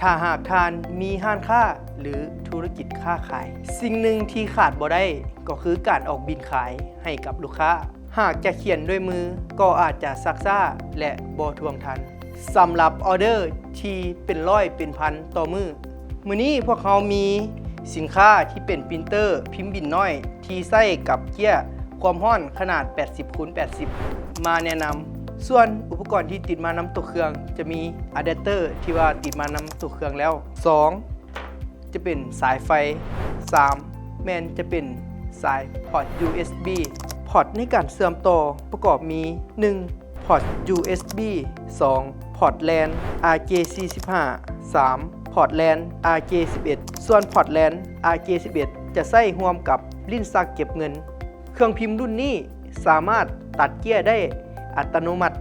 ถ้าหากท่านมีห้างค้าหรือธุรกิจค้าขาย สิ่งหนึ่งที่ขาดบ่ได้ก็คือการออกบินขายให้กับลูกค้าหากจะเขียนด้วยมือก็อาจจะซักซ่าและบ่ทวงทันสำหรับออเดอร์ที่เป็นร้อยเป็นพันต่อมื้อนี้พวกเขามีสินค้าที่เป็นปรินเตอร์พิมพ์บินน้อยที่ใส่กับเกียร์ความร้อนขนาด 80x80 มาแนะนำส่วนอุปกรณ์ที่ติดมานำตัวเครื่องจะมีอะแดปเตอร์ที่ว่าติดมานำตัวเครื่องแล้ว 2. จะเป็นสายไฟ 3. แมนจะเป็นสายพอร์ต USB พอร์ตในการเชื่อมต่อประกอบมี 1. พอร์ต USB 2. พอร์ต LAN RJ45 3. พอร์ต LAN RJ11 ส่วนพอร์ต LAN RJ11 จะใส่ร่วมกับลิ้นชักเก็บเงินเครื่องพิมพ์รุ่นนี้สามารถตัดเกียร์ได้อัตโนมัติ